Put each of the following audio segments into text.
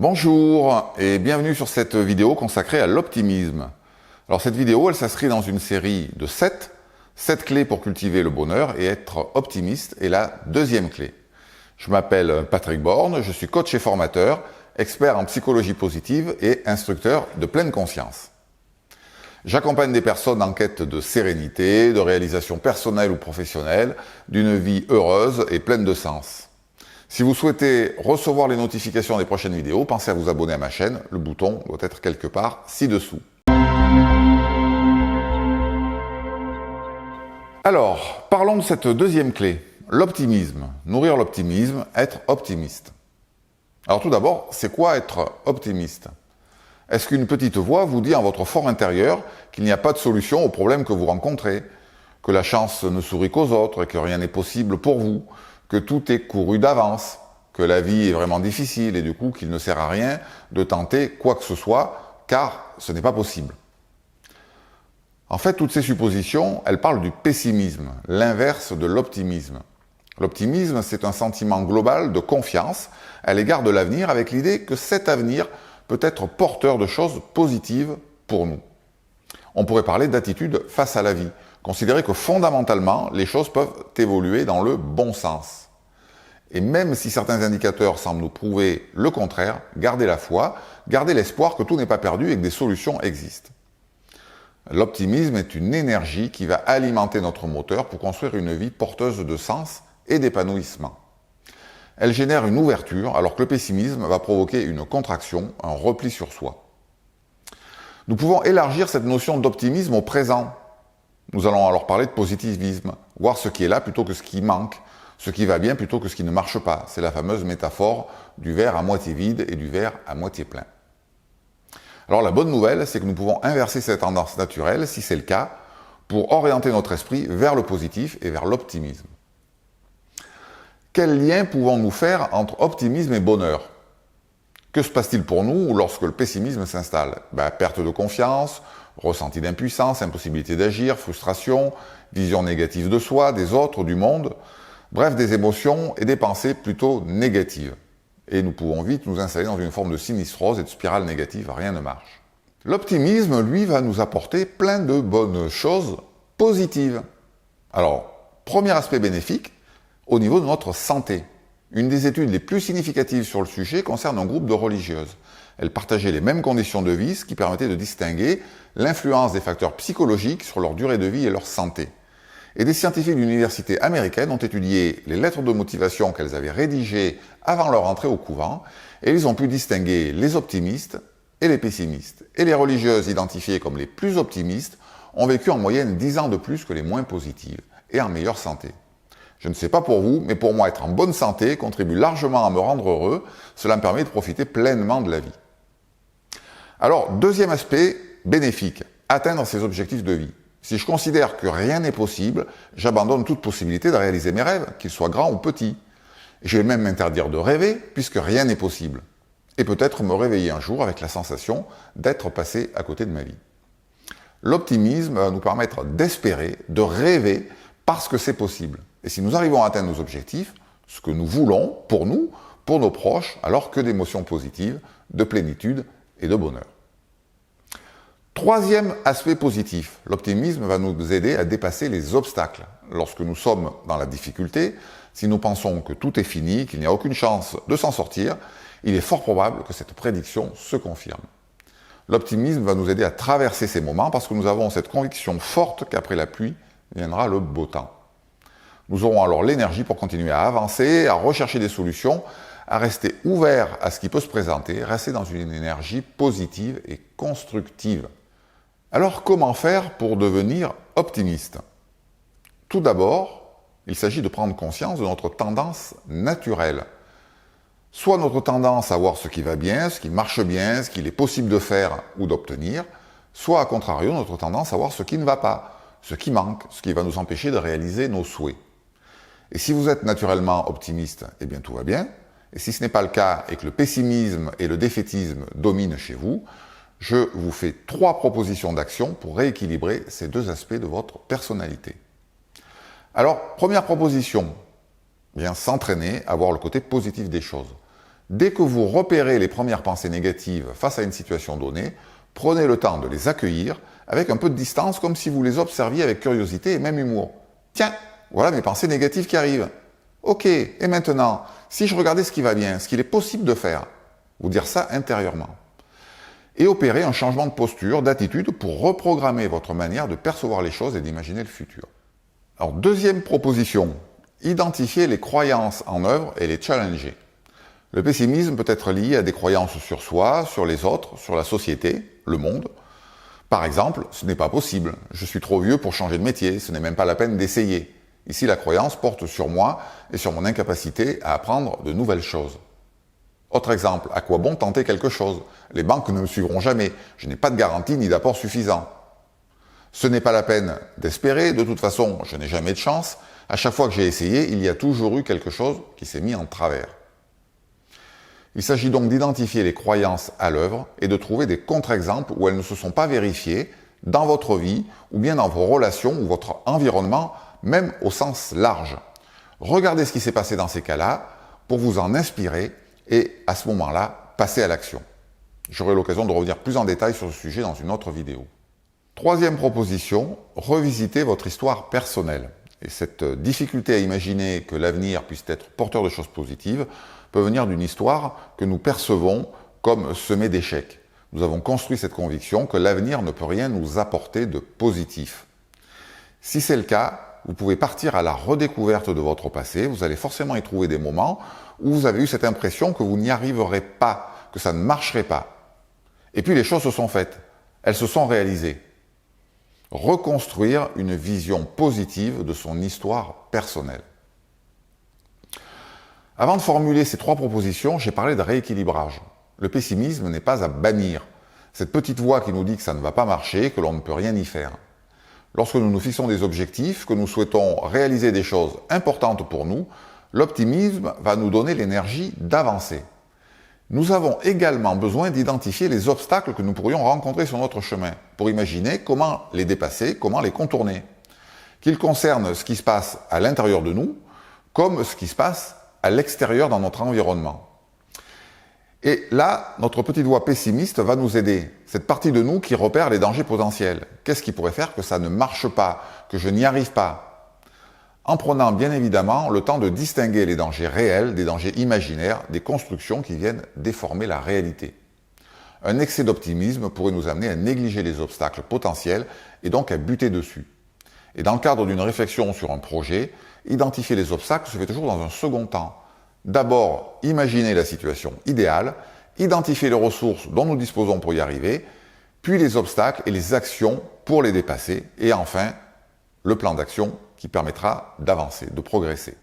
Bonjour et bienvenue sur cette vidéo consacrée à l'optimisme. Alors cette vidéo, elle s'inscrit dans une série de 7 clés pour cultiver le bonheur et être optimiste est la deuxième clé. Je m'appelle Patrick Borne, je suis coach et formateur, expert en psychologie positive et instructeur de pleine conscience. J'accompagne des personnes en quête de sérénité, de réalisation personnelle ou professionnelle, d'une vie heureuse et pleine de sens. Si vous souhaitez recevoir les notifications des prochaines vidéos, pensez à vous abonner à ma chaîne, le bouton doit être quelque part ci-dessous. Alors, parlons de cette deuxième clé, l'optimisme. Nourrir l'optimisme, être optimiste. Alors tout d'abord, c'est quoi être optimiste? Est-ce qu'une petite voix vous dit en votre fort intérieur qu'il n'y a pas de solution aux problèmes que vous rencontrez, que la chance ne sourit qu'aux autres et que rien n'est possible pour vous, que tout est couru d'avance, que la vie est vraiment difficile et du coup qu'il ne sert à rien de tenter quoi que ce soit, car ce n'est pas possible? En fait, toutes ces suppositions, elles parlent du pessimisme, l'inverse de l'optimisme. L'optimisme, c'est un sentiment global de confiance à l'égard de l'avenir avec l'idée que cet avenir peut être porteur de choses positives pour nous. On pourrait parler d'attitude face à la vie, considérer que fondamentalement, les choses peuvent évoluer dans le bon sens. Et même si certains indicateurs semblent nous prouver le contraire, gardez la foi, gardez l'espoir que tout n'est pas perdu et que des solutions existent. L'optimisme est une énergie qui va alimenter notre moteur pour construire une vie porteuse de sens et d'épanouissement. Elle génère une ouverture alors que le pessimisme va provoquer une contraction, un repli sur soi. Nous pouvons élargir cette notion d'optimisme au présent. Nous allons alors parler de positivisme, voir ce qui est là plutôt que ce qui manque, ce qui va bien plutôt que ce qui ne marche pas. C'est la fameuse métaphore du verre à moitié vide et du verre à moitié plein. Alors la bonne nouvelle, c'est que nous pouvons inverser cette tendance naturelle, si c'est le cas, pour orienter notre esprit vers le positif et vers l'optimisme. Quel lien pouvons-nous faire entre optimisme et bonheur? Que se passe-t-il pour nous lorsque le pessimisme s'installe? Perte de confiance, ressenti d'impuissance, impossibilité d'agir, frustration, vision négative de soi, des autres, du monde, bref, des émotions et des pensées plutôt négatives. Et nous pouvons vite nous installer dans une forme de sinistrose et de spirale négative, rien ne marche. L'optimisme, lui, va nous apporter plein de bonnes choses positives. Alors, premier aspect bénéfique, au niveau de notre santé. Une des études les plus significatives sur le sujet concerne un groupe de religieuses. Elles partageaient les mêmes conditions de vie, ce qui permettait de distinguer l'influence des facteurs psychologiques sur leur durée de vie et leur santé. Et des scientifiques d'universités américaines ont étudié les lettres de motivation qu'elles avaient rédigées avant leur entrée au couvent, et ils ont pu distinguer les optimistes et les pessimistes. Et les religieuses identifiées comme les plus optimistes ont vécu en moyenne 10 ans de plus que les moins positives, et en meilleure santé. Je ne sais pas pour vous, mais pour moi, être en bonne santé contribue largement à me rendre heureux. Cela me permet de profiter pleinement de la vie. Alors, deuxième aspect bénéfique, atteindre ses objectifs de vie. Si je considère que rien n'est possible, j'abandonne toute possibilité de réaliser mes rêves, qu'ils soient grands ou petits. Je vais même m'interdire de rêver, puisque rien n'est possible. Et peut-être me réveiller un jour avec la sensation d'être passé à côté de ma vie. L'optimisme va nous permettre d'espérer, de rêver, parce que c'est possible. Et si nous arrivons à atteindre nos objectifs, ce que nous voulons pour nous, pour nos proches, alors que d'émotions positives, de plénitude et de bonheur. Troisième aspect positif, l'optimisme va nous aider à dépasser les obstacles. Lorsque nous sommes dans la difficulté, si nous pensons que tout est fini, qu'il n'y a aucune chance de s'en sortir, il est fort probable que cette prédiction se confirme. L'optimisme va nous aider à traverser ces moments parce que nous avons cette conviction forte qu'après la pluie viendra le beau temps. Nous aurons alors l'énergie pour continuer à avancer, à rechercher des solutions, à rester ouverts à ce qui peut se présenter, rester dans une énergie positive et constructive. Alors comment faire pour devenir optimiste? Tout d'abord, il s'agit de prendre conscience de notre tendance naturelle. Soit notre tendance à voir ce qui va bien, ce qui marche bien, ce qu'il est possible de faire ou d'obtenir, soit à contrario notre tendance à voir ce qui ne va pas, ce qui manque, ce qui va nous empêcher de réaliser nos souhaits. Et si vous êtes naturellement optimiste, eh bien tout va bien. Et si ce n'est pas le cas et que le pessimisme et le défaitisme dominent chez vous, je vous fais 3 propositions d'action pour rééquilibrer ces 2 aspects de votre personnalité. Alors, première proposition, bien s'entraîner à voir le côté positif des choses. Dès que vous repérez les premières pensées négatives face à une situation donnée, prenez le temps de les accueillir avec un peu de distance, comme si vous les observiez avec curiosité et même humour. Tiens, voilà mes pensées négatives qui arrivent. Ok, et maintenant, si je regardais ce qui va bien, ce qu'il est possible de faire, vous dire ça intérieurement. Et opérer un changement de posture, d'attitude pour reprogrammer votre manière de percevoir les choses et d'imaginer le futur. Alors, deuxième proposition, identifier les croyances en œuvre et les challenger. Le pessimisme peut être lié à des croyances sur soi, sur les autres, sur la société, le monde. Par exemple, ce n'est pas possible, je suis trop vieux pour changer de métier, ce n'est même pas la peine d'essayer. Ici, la croyance porte sur moi et sur mon incapacité à apprendre de nouvelles choses. Autre exemple, à quoi bon tenter quelque chose? Les banques ne me suivront jamais, je n'ai pas de garantie ni d'apport suffisant. Ce n'est pas la peine d'espérer, de toute façon, je n'ai jamais de chance. À chaque fois que j'ai essayé, il y a toujours eu quelque chose qui s'est mis en travers. Il s'agit donc d'identifier les croyances à l'œuvre et de trouver des contre-exemples où elles ne se sont pas vérifiées dans votre vie ou bien dans vos relations ou votre environnement, même au sens large. Regardez ce qui s'est passé dans ces cas-là pour vous en inspirer et à ce moment-là, passer à l'action. J'aurai l'occasion de revenir plus en détail sur ce sujet dans une autre vidéo. Troisième proposition, revisitez votre histoire personnelle. Et cette difficulté à imaginer que l'avenir puisse être porteur de choses positives peut venir d'une histoire que nous percevons comme semée d'échecs. Nous avons construit cette conviction que l'avenir ne peut rien nous apporter de positif. Si c'est le cas, vous pouvez partir à la redécouverte de votre passé, vous allez forcément y trouver des moments où vous avez eu cette impression que vous n'y arriverez pas, que ça ne marcherait pas. Et puis les choses se sont faites, elles se sont réalisées. Reconstruire une vision positive de son histoire personnelle. Avant de formuler ces trois propositions, j'ai parlé de rééquilibrage. Le pessimisme n'est pas à bannir. Cette petite voix qui nous dit que ça ne va pas marcher, que l'on ne peut rien y faire. Lorsque nous nous fixons des objectifs, que nous souhaitons réaliser des choses importantes pour nous, l'optimisme va nous donner l'énergie d'avancer. Nous avons également besoin d'identifier les obstacles que nous pourrions rencontrer sur notre chemin, pour imaginer comment les dépasser, comment les contourner. Qu'ils concernent ce qui se passe à l'intérieur de nous, comme ce qui se passe à l'extérieur dans notre environnement. Et là, notre petite voix pessimiste va nous aider. Cette partie de nous qui repère les dangers potentiels. Qu'est-ce qui pourrait faire que ça ne marche pas, que je n'y arrive pas? En prenant bien évidemment le temps de distinguer les dangers réels des dangers imaginaires, des constructions qui viennent déformer la réalité. Un excès d'optimisme pourrait nous amener à négliger les obstacles potentiels et donc à buter dessus. Et dans le cadre d'une réflexion sur un projet, identifier les obstacles se fait toujours dans un second temps. D'abord, imaginer la situation idéale, identifier les ressources dont nous disposons pour y arriver, puis les obstacles et les actions pour les dépasser, et enfin, le plan d'action qui permettra d'avancer, de progresser.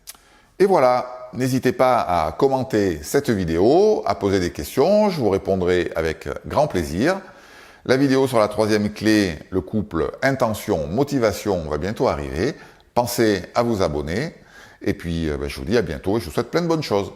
Et voilà, n'hésitez pas à commenter cette vidéo, à poser des questions, je vous répondrai avec grand plaisir. La vidéo sur la troisième clé, le couple intention-motivation, va bientôt arriver. Pensez à vous abonner. Et puis, je vous dis à bientôt et je vous souhaite plein de bonnes choses.